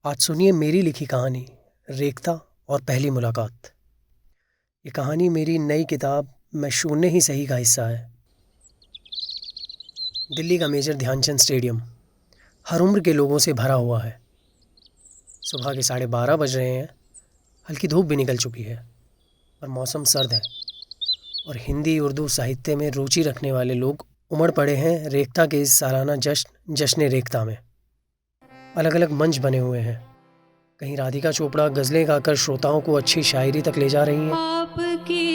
आज सुनिए मेरी लिखी कहानी रेखता और पहली मुलाकात। ये कहानी मेरी नई किताब मैं शून्य ही सही का हिस्सा है। दिल्ली का मेजर ध्यानचंद स्टेडियम हर उम्र के लोगों से भरा हुआ है। सुबह के 12:30 बज रहे हैं। हल्की धूप भी निकल चुकी है और मौसम सर्द है और हिंदी उर्दू साहित्य में रुचि रखने वाले लोग उमड़ पड़े हैं रेखता के इस सालाना जश्न रेखता में। अलग अलग मंच बने हुए हैं। कहीं राधिका चोपड़ा गज़लें गाकर श्रोताओं को अच्छी शायरी तक ले जा रही हैं। आपकी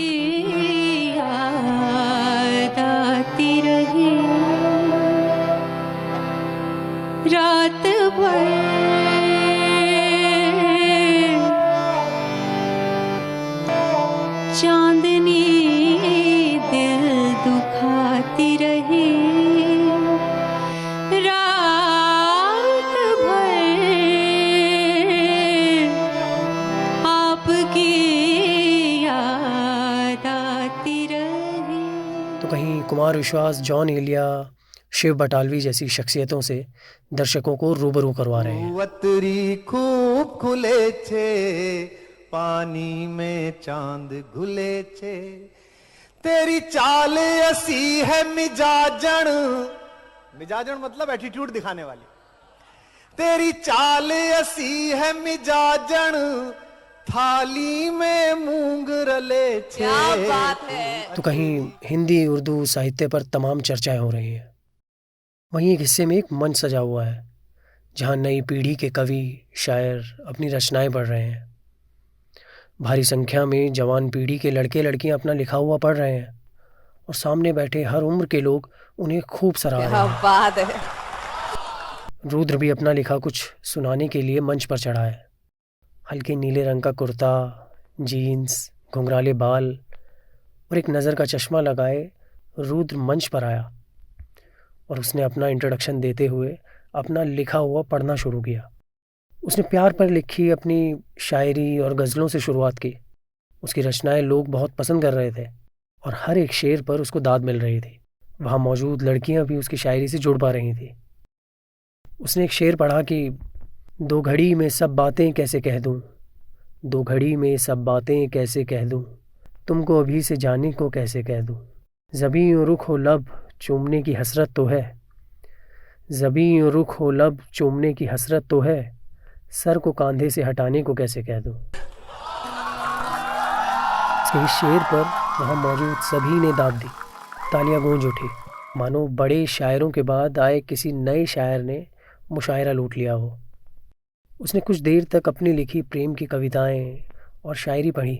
याद आती रही रात भर, चांदनी दिल दुखाती रही रात भर, आपकी याद आती रही। तो कहीं कुमार विश्वास, जॉन एलिया, शिव बटालवी जैसी शख्सियतों से दर्शकों को रूबरू करवा रहे हैं। वतरी खूब खुले छे, पानी में चांद घुले छे, तेरी चाल ऐसी है मिजाजन, मिजाजन मतलब एटीट्यूड दिखाने वाली, तेरी चाल ऐसी है मिजाजन, थाली में मूंग रले छे। क्या बात है। तो कहीं हिंदी उर्दू साहित्य पर तमाम चर्चाएं हो रही हैं। वहीं एक हिस्से में एक मंच सजा हुआ है जहां नई पीढ़ी के कवि शायर अपनी रचनाएं पढ़ रहे हैं। भारी संख्या में जवान पीढ़ी के लड़के लड़कियां अपना लिखा हुआ पढ़ रहे हैं और सामने बैठे हर उम्र के लोग उन्हें खूब सराह रहे हैं। बात है। रुद्र भी अपना लिखा कुछ सुनाने के लिए मंच पर चढ़ा है। हल्के नीले रंग का कुर्ता, जीन्स, घुंघराले बाल और एक नज़र का चश्मा लगाए रुद्र मंच पर आया और उसने अपना इंट्रोडक्शन देते हुए अपना लिखा हुआ पढ़ना शुरू किया। उसने प्यार पर लिखी अपनी शायरी और गज़लों से शुरुआत की। उसकी रचनाएं लोग बहुत पसंद कर रहे थे और हर एक शेर पर उसको दाद मिल रही थी। वहाँ मौजूद लड़कियां भी उसकी शायरी से जुड़ पा रही थी। उसने एक शेर पढ़ा कि दो घड़ी में सब बातें कैसे कह दूं, दो घड़ी में सब बातें कैसे कह दूं, तुमको अभी से जाने को कैसे कह दूं, ज़बीं और रुख हो लब चूमने की हसरत तो है, ज़बीं और रुख हो लब चूमने की हसरत तो है, सर को कांधे से हटाने को कैसे कह दूं। इसके इस शेर पर वहाँ मौजूद सभी ने दाद दी। तालियां गूंज उठी, मानो बड़े शायरों के बाद आए किसी नए शायर ने मुशायरा लूट लिया हो। उसने कुछ देर तक अपनी लिखी प्रेम की कविताएं और शायरी पढ़ी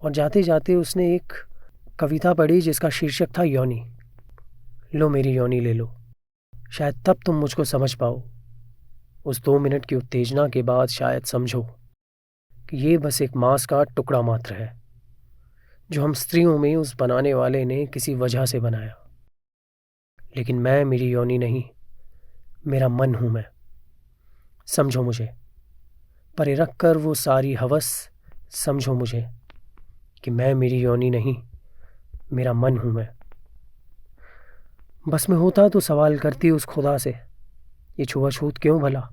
और जाते जाते उसने एक कविता पढ़ी जिसका शीर्षक था योनी। लो मेरी योनी ले लो, शायद तब तुम मुझको समझ पाओ। उस 2 मिनट की उत्तेजना के बाद शायद समझो कि ये बस एक मांस का टुकड़ा मात्र है जो हम स्त्रियों में उस बनाने वाले ने किसी वजह से बनाया। लेकिन मैं मेरी योनी नहीं, मेरा मन हूं मैं। समझो मुझे, परे रख कर वो सारी हवस, समझो मुझे कि मैं मेरी योनी नहीं, मेरा मन हूं मैं। बस में होता तो सवाल करती उस खुदा से, ये छुआछूत क्यों भला?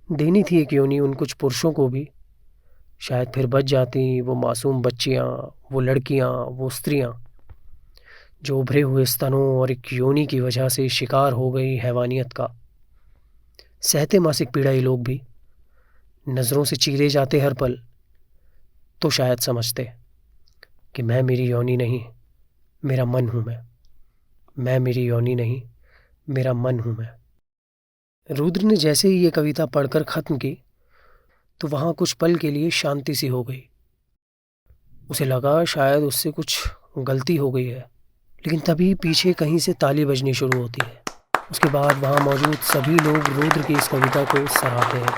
देनी थी एक योनी उन कुछ पुरुषों को भी, शायद फिर बच जाती वो मासूम बच्चियां, वो लड़कियां, वो स्त्रियां जो उभरे हुए स्तनों और एक योनी की वजह से शिकार हो गई हैवानियत का। सहते मासिक पीड़ा ये लोग भी, नज़रों से चीरे जाते हर पल, तो शायद समझते कि मैं मेरी योनी नहीं, मेरा मन हूं मैं मेरी योनी नहीं, मेरा मन हूं मैं। रुद्र ने जैसे ही ये कविता पढ़कर ख़त्म की तो वहाँ कुछ पल के लिए शांति सी हो गई। उसे लगा शायद उससे कुछ गलती हो गई है, लेकिन तभी पीछे कहीं से ताली बजनी शुरू होती है। उसके बाद वहाँ मौजूद सभी लोग रुद्र की इस कविता को सराहते हैं।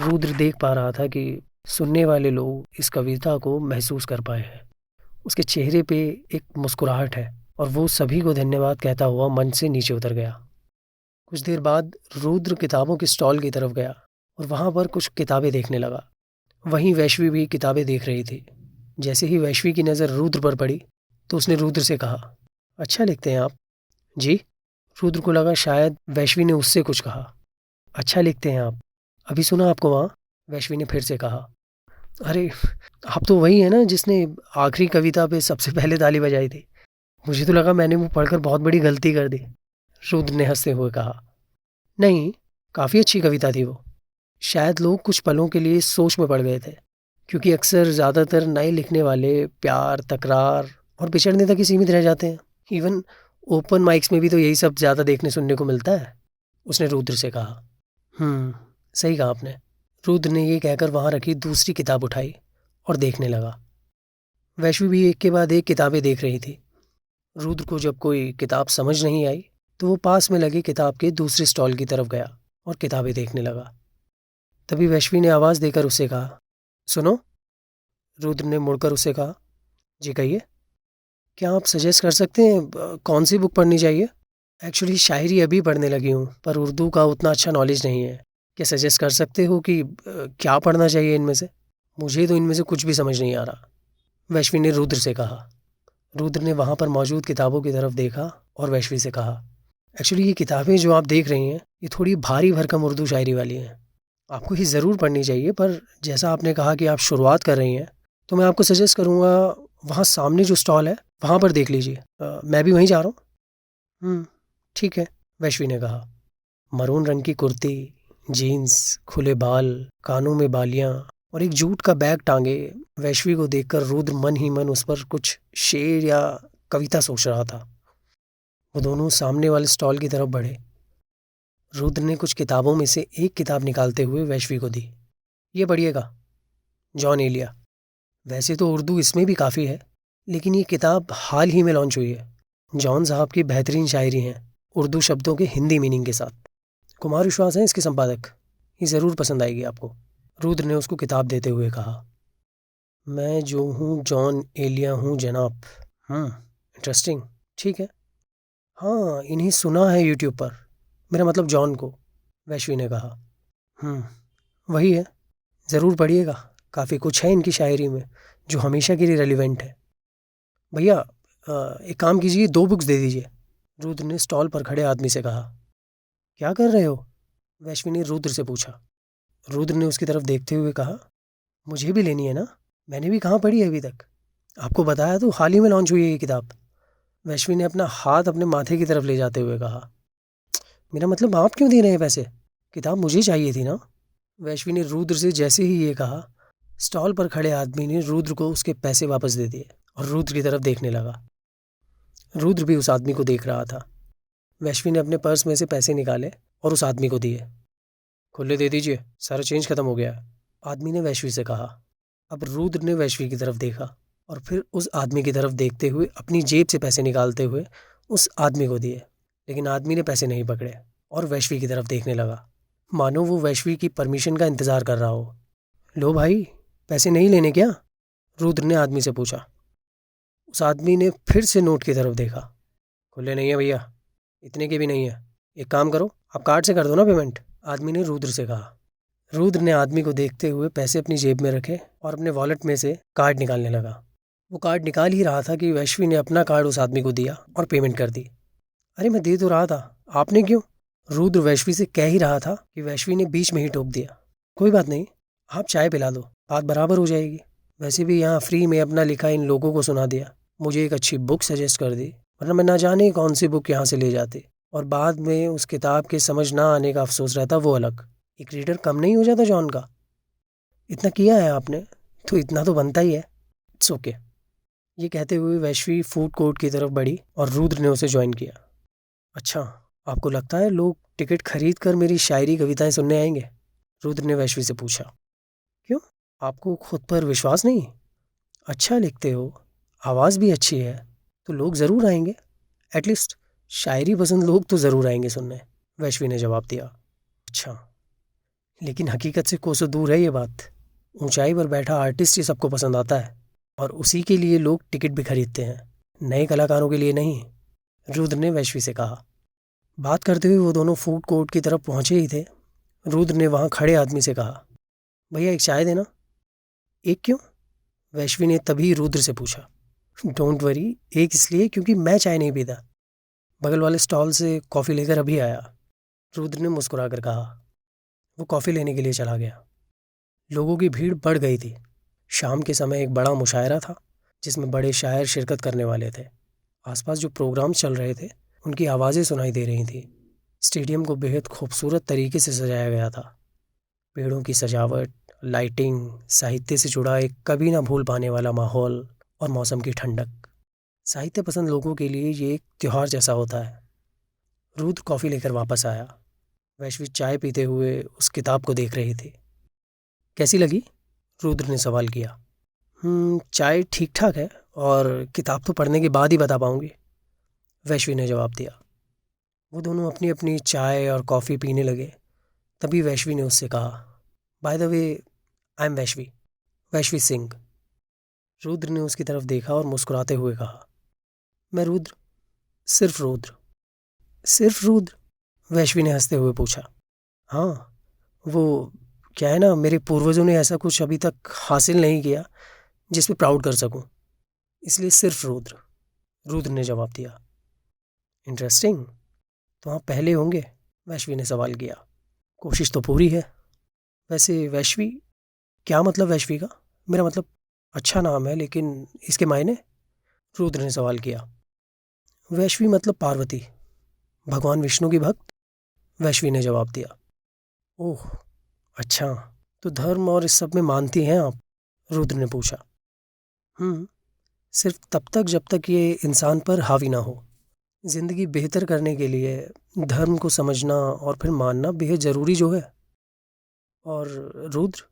रुद्र देख पा रहा था कि सुनने वाले लोग इस कविता को महसूस कर पाए हैं। उसके चेहरे पे एक मुस्कुराहट है और वो सभी को धन्यवाद कहता हुआ मंच से नीचे उतर गया। कुछ देर बाद रुद्र किताबों के स्टॉल की तरफ गया और वहाँ पर कुछ किताबें देखने लगा। वहीं वैश्वी भी किताबें देख रही थी। जैसे ही वैश्वी की नज़र रुद्र पर पड़ी तो उसने रुद्र से कहा, अच्छा लिखते हैं आप? जी। रुद्र को लगा शायद वैश्वी ने उससे कुछ कहा। अच्छा लिखते हैं आप, अभी सुना आपको वहाँ? वैश्वी ने फिर से कहा। अरे आप तो वही है ना जिसने आखिरी कविता पे सबसे पहले ताली बजाई थी। मुझे तो लगा मैंने वो पढ़कर बहुत बड़ी गलती कर दी। रुद्र ने हंसते हुए कहा। नहीं, काफ़ी अच्छी कविता थी वो। शायद लोग कुछ पलों के लिए सोच में पड़ गए थे, क्योंकि अक्सर ज़्यादातर नए लिखने वाले प्यार, तकरार और बिछड़ने तक ही सीमित रह जाते हैं। इवन ओपन माइक्स में भी तो यही सब ज़्यादा देखने सुनने को मिलता है, उसने रुद्र से कहा। सही कहा आपने। रुद्र ने ये कहकर वहाँ रखी दूसरी किताब उठाई और देखने लगा। वैश्वी भी एक के बाद एक किताबें देख रही थी। रुद्र को जब कोई किताब समझ नहीं आई तो वो पास में लगे किताब के दूसरे स्टॉल की तरफ गया और किताबें देखने लगा। तभी वैश्वी ने आवाज़ देकर उससे कहा, सुनो। रुद्र ने मुड़कर उससे कहा, जी कहिए। क्या आप सजेस्ट कर सकते हैं कौन सी बुक पढ़नी चाहिए? एक्चुअली शायरी अभी पढ़ने लगी हूँ, पर उर्दू का उतना अच्छा नॉलेज नहीं है। क्या सजेस्ट कर सकते हो कि क्या पढ़ना चाहिए इनमें से? मुझे तो इनमें से कुछ भी समझ नहीं आ रहा, वैश्वी ने रुद्र से कहा। रुद्र ने वहाँ पर मौजूद किताबों की तरफ देखा और वैश्वी से कहा, एक्चुअली ये किताबें जो आप देख रही हैं ये थोड़ी भारी भरकम उर्दू शायरी वाली हैं। आपको ये ज़रूर पढ़नी चाहिए, पर जैसा आपने कहा कि आप शुरुआत कर रही हैं तो मैं आपको सजेस्ट करूँगा वहाँ सामने जो स्टॉल है वहाँ पर देख लीजिए। मैं भी वहीं जा रहा हूँ। ठीक है, वैश्वी ने कहा। मरून रंग की कुर्ती, जीन्स, खुले बाल, कानों में बालियाँ और एक जूट का बैग टांगे वैश्वी को देखकर रुद्र मन ही मन उस पर कुछ शेर या कविता सोच रहा था। वो दोनों सामने वाले स्टॉल की तरफ बढ़े। रुद्र ने कुछ किताबों में से एक किताब निकालते हुए वैश्वी को दी। ये पढ़िएगा, जॉन एलिया। वैसे तो उर्दू इसमें भी काफ़ी है, लेकिन ये किताब हाल ही में लॉन्च हुई है। जॉन साहब की बेहतरीन शायरी हैं, उर्दू शब्दों के हिंदी मीनिंग के साथ। कुमार विश्वास हैं इसके संपादक। ये ज़रूर पसंद आएगी आपको, रुद्र ने उसको किताब देते हुए कहा। मैं जो हूँ जॉन एलिया हूँ जनाब। इंटरेस्टिंग। ठीक है, हाँ इन्हीं सुना है यूट्यूब पर, मेरा मतलब जॉन को, वैश्वी ने कहा। वही है, ज़रूर पढ़िएगा। काफ़ी कुछ है इनकी शायरी में जो हमेशा के लिए रेलिवेंट है। भैया एक काम कीजिए, 2 बुक्स दे दीजिए, रुद्र ने स्टॉल पर खड़े आदमी से कहा। क्या कर रहे हो? वैश्वी ने रुद्र से पूछा। रुद्र ने उसकी तरफ देखते हुए कहा, मुझे भी लेनी है ना, मैंने भी कहाँ पढ़ी है अभी तक। आपको बताया तो हाल ही में लॉन्च हुई है ये किताब। वैश्वी ने अपना हाथ अपने माथे की तरफ ले जाते हुए कहा। मेरा मतलब आप क्यों दे रहे हैं पैसे? किताब मुझे चाहिए थी ना। वैश्वी ने रुद्र से जैसे ही ये कहा, स्टॉल पर खड़े आदमी ने रुद्र को उसके पैसे वापस दे दिए और रुद्र की तरफ देखने लगा। रुद्र भी उस आदमी को देख रहा था। वैश्वी ने अपने पर्स में से पैसे निकाले और उस आदमी को दिए। खुले दे दीजिए, सारा चेंज खत्म हो गया है, आदमी ने वैश्वी से कहा। अब रुद्र ने वैश्वी की तरफ देखा और फिर उस आदमी की तरफ देखते हुए अपनी जेब से पैसे निकालते हुए उस आदमी को दिए, लेकिन आदमी ने पैसे नहीं पकड़े और वैश्वी की तरफ देखने लगा, मानो वो वैश्वी की परमिशन का इंतज़ार कर रहा हो। लो भाई, पैसे नहीं लेने क्या? रुद्र ने आदमी से पूछा। उस आदमी ने फिर से नोट की तरफ देखा। खुले नहीं है भैया, इतने के भी नहीं है। एक काम करो, आप कार्ड से कर दो ना पेमेंट, आदमी ने रुद्र से कहा। रुद्र ने आदमी को देखते हुए पैसे अपनी जेब में रखे और अपने वॉलेट में से कार्ड निकालने लगा। वो कार्ड निकाल ही रहा था कि वैश्वी ने अपना कार्ड उस आदमी को दिया और पेमेंट कर दी। अरे मैं दे तो रहा था, आपने क्यों? रुद्र वैश्वी से कह ही रहा था कि वैश्वी ने बीच में ही टोक दिया। कोई बात नहीं, आप चाय पिला दो, बात बराबर हो जाएगी। वैसे भी यहाँ फ्री में अपना लिखा इन लोगों को सुना दिया, मुझे एक अच्छी बुक सजेस्ट कर दी, वरना मैं ना जाने कौन सी बुक यहाँ से ले जाती और बाद में उस किताब के समझ ना आने का अफसोस रहता, वो अलग। एक रीडर कम नहीं हो जाता जॉन का? इतना किया है आपने तो इतना तो बनता ही है। It's okay. ये कहते हुए वैश्वी फूड कोर्ट की तरफ बढ़ी और रुद्र ने उसे ज्वाइन किया। अच्छा, आपको लगता है लोग टिकट खरीद कर मेरी शायरी कविताएं सुनने आएंगे? रुद्र ने वैश्वी से पूछा। क्यों, आपको खुद पर विश्वास नहीं? अच्छा लिखते हो, आवाज़ भी अच्छी है, तो लोग ज़रूर आएंगे। एटलीस्ट शायरी पसंद लोग तो ज़रूर आएंगे सुनने, वैश्वी ने जवाब दिया। अच्छा, लेकिन हकीकत से कोसों दूर है ये बात। ऊंचाई पर बैठा आर्टिस्ट ही सबको पसंद आता है और उसी के लिए लोग टिकट भी खरीदते हैं, नए कलाकारों के लिए नहीं, रुद्र ने वैश्वी से कहा। बात करते हुए वो दोनों फूड कोर्ट की तरफ पहुंचे ही थे। रुद्र ने वहां खड़े आदमी से कहा, भैया एक चाय देना। एक क्यों? वैश्वी ने तभी रुद्र से पूछा। डोंट वरी, एक इसलिए क्योंकि मैं चाय नहीं पीता। बगल वाले स्टॉल से कॉफ़ी लेकर अभी आया, रुद्र ने मुस्कुरा कर कहा। वो कॉफ़ी लेने के लिए चला गया। लोगों की भीड़ बढ़ गई थी। शाम के समय एक बड़ा मुशायरा था जिसमें बड़े शायर शिरकत करने वाले थे। आसपास जो प्रोग्राम्स चल रहे थे उनकी आवाज़ें सुनाई दे रही थी। स्टेडियम को बेहद खूबसूरत तरीके से सजाया गया था। पेड़ों की सजावट, लाइटिंग, साहित्य से जुड़ा एक कभी ना भूल पाने वाला माहौल और मौसम की ठंडक। साहित्य पसंद लोगों के लिए ये एक त्योहार जैसा होता है। रुद्र कॉफ़ी लेकर वापस आया। वैश्वी चाय पीते हुए उस किताब को देख रही थी। कैसी लगी? रुद्र ने सवाल किया। चाय ठीक ठाक है और किताब तो पढ़ने के बाद ही बता पाऊंगी, वैश्वी ने जवाब दिया। वो दोनों अपनी अपनी चाय और कॉफ़ी पीने लगे। तभी वैश्वी ने उससे कहा, by the way, I am Vaishvi, Vaishvi Singh. Rudra ने उसकी तरफ देखा और मुस्कुराते हुए कहा, मैं रुद्र, सिर्फ रुद्र। सिर्फ रुद्र? वैश्वी ने हंसते हुए पूछा। हाँ, वो क्या है ना, मेरे पूर्वजों ने ऐसा कुछ अभी तक हासिल नहीं किया जिस पे प्राउड कर सकूं, इसलिए सिर्फ रुद्र, रुद्र ने जवाब दिया। इंटरेस्टिंग, तो आप पहले होंगे? वैश्वी ने सवाल किया। कोशिश तो पूरी है। वैसे वैश्वी, क्या मतलब वैश्वी का? मेरा मतलब अच्छा नाम है, लेकिन इसके मायने? रुद्र ने सवाल किया। वैश्वी मतलब पार्वती, भगवान विष्णु की भक्त, वैश्वी ने जवाब दिया। ओह अच्छा, तो धर्म और इस सब में मानती हैं आप? रुद्र ने पूछा। सिर्फ तब तक जब तक ये इंसान पर हावी ना हो। जिंदगी बेहतर करने के लिए धर्म को समझना और फिर मानना बेहद ज़रूरी जो है। और रुद्र,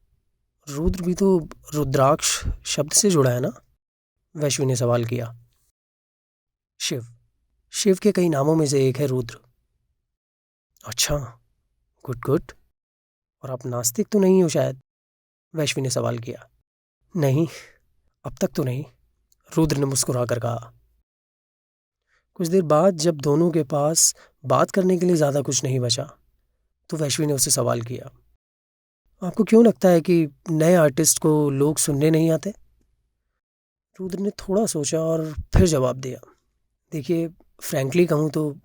रुद्र भी तो रुद्राक्ष शब्द से जुड़ा है ना? वैश्वी ने सवाल किया। शिव, शिव के कई नामों में से एक है रुद्र। अच्छा, गुड गुड। और आप नास्तिक तो नहीं हो शायद? वैश्वी ने सवाल किया। नहीं, अब तक तो नहीं, रुद्र ने मुस्कुरा कर कहा। कुछ देर बाद जब दोनों के पास बात करने के लिए ज़्यादा कुछ नहीं बचा तो वैश्वी ने उससे सवाल किया, आपको क्यों लगता है कि नए आर्टिस्ट को लोग सुनने नहीं आते? रुद्र ने थोड़ा सोचा और फिर जवाब दिया, देखिए, फ्रैंकली कहूँ तो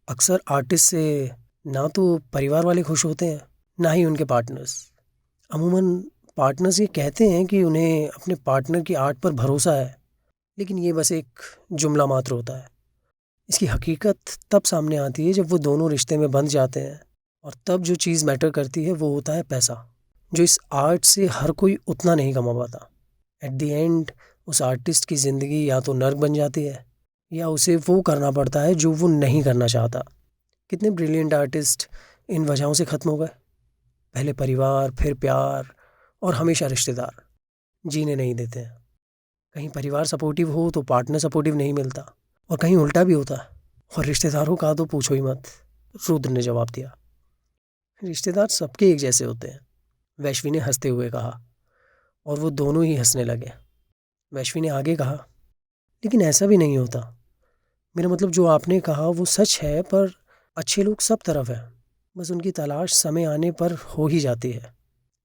अक्सर आर्टिस्ट से ना तो परिवार वाले खुश होते हैं, ना ही उनके पार्टनर्स। अमूमन पार्टनर्स ये कहते हैं कि उन्हें अपने पार्टनर की आर्ट पर भरोसा है, लेकिन ये बस एक जुमला मात्र होता है। इसकी हकीकत तब सामने आती है जब वो दोनों रिश्ते में बंध जाते हैं, और तब जो चीज़ मैटर करती है वो होता है पैसा, जो इस आर्ट से हर कोई उतना नहीं कमा पाता। एट द एंड उस आर्टिस्ट की ज़िंदगी या तो नर्क बन जाती है या उसे वो करना पड़ता है जो वो नहीं करना चाहता। कितने ब्रिलियंट आर्टिस्ट इन वजहों से ख़त्म हो गए। पहले परिवार, फिर प्यार, और हमेशा रिश्तेदार जीने नहीं देते हैं। कहीं परिवार सपोर्टिव हो तो पार्टनर सपोर्टिव नहीं मिलता, और कहीं उल्टा भी होता है, और रिश्तेदारों का तो पूछो ही मत, रुद्र ने जवाब दिया। रिश्तेदार सबके एक जैसे होते हैं, वैश्वी ने हंसते हुए कहा, और वो दोनों ही हंसने लगे। वैश्वी ने आगे कहा, लेकिन ऐसा भी नहीं होता। मेरा मतलब जो आपने कहा वो सच है, पर अच्छे लोग सब तरफ हैं, बस उनकी तलाश समय आने पर हो ही जाती है,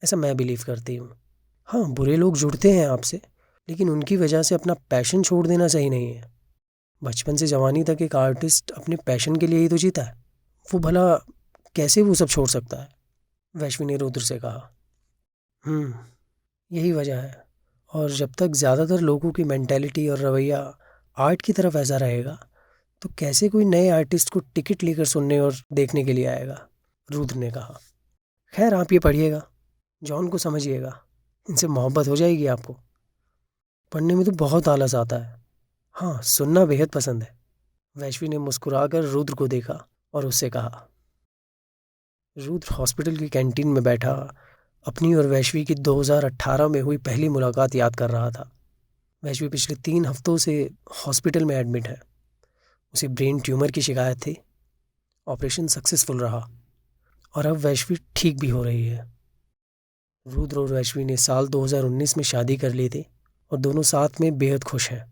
ऐसा मैं बिलीव करती हूँ। हाँ, बुरे लोग जुड़ते हैं आपसे, लेकिन उनकी वजह से अपना पैशन छोड़ देना सही नहीं है। बचपन से जवानी तक एक आर्टिस्ट अपने पैशन के लिए ही तो जीता है, वो भला कैसे वो सब छोड़ सकता है? वैश्वी ने रुद्र से कहा। यही वजह है, और जब तक ज़्यादातर लोगों की मेंटेलिटी और रवैया आर्ट की तरफ ऐसा रहेगा तो कैसे कोई नए आर्टिस्ट को टिकट लेकर सुनने और देखने के लिए आएगा? रुद्र ने कहा। खैर, आप ये पढ़िएगा, जॉन को समझिएगा, इनसे मोहब्बत हो जाएगी आपको। पढ़ने में तो बहुत आलस आता है, हाँ, सुनना बेहद पसंद है। वैश्वी ने मुस्कुराकर रुद्र को देखा और उससे कहा। रुद्र हॉस्पिटल की कैंटीन में बैठा अपनी और वैश्वी की 2018 में हुई पहली मुलाकात याद कर रहा था। वैश्वी पिछले 3 हफ्तों से हॉस्पिटल में एडमिट है। उसे ब्रेन ट्यूमर की शिकायत थी। ऑपरेशन सक्सेसफुल रहा और अब वैश्वी ठीक भी हो रही है। रुद्र और वैश्वी ने साल 2019 में शादी कर ली थी और दोनों साथ में बेहद खुश हैं।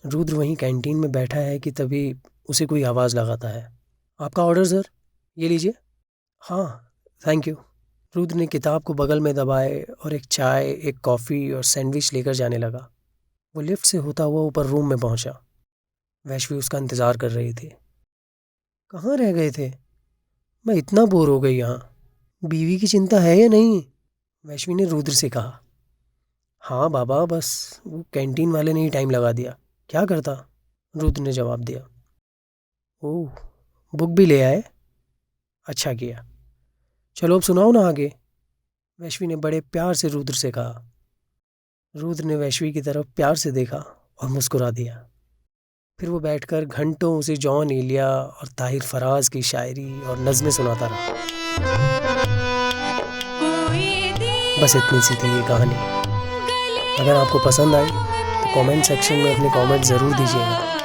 रुद्र वहीं कैंटीन में बैठा है कि तभी उसे कोई आवाज़ लगाता है। आपका ऑर्डर सर, ये लीजिए। हाँ, थैंक यू। रुद्र ने किताब को बगल में दबाए और एक चाय, एक कॉफ़ी और सैंडविच लेकर जाने लगा। वो लिफ्ट से होता हुआ ऊपर रूम में पहुंचा। वैश्वी उसका इंतज़ार कर रही थी। कहाँ रह गए थे? मैं इतना बोर हो गई यहाँ। बीवी की चिंता है या नहीं? वैश्वी ने रुद्र से कहा। हाँ बाबा, बस वो कैंटीन वाले ने ही टाइम लगा दिया। क्या करता? रुद्र ने जवाब दिया। ओह, बुक भी ले आए? अच्छा किया। चलो अब सुनाओ ना आगे, वैश्वी ने बड़े प्यार से रुद्र से कहा। रुद्र ने वैश्वी की तरफ प्यार से देखा और मुस्कुरा दिया। फिर वो बैठकर घंटों उसे जॉन एलिया और ताहिर फराज की शायरी और नज़में सुनाता रहा। बस इतनी सी थी ये कहानी। अगर आपको पसंद आई तो कमेंट सेक्शन में अपने कमेंट ज़रूर दीजिएगा।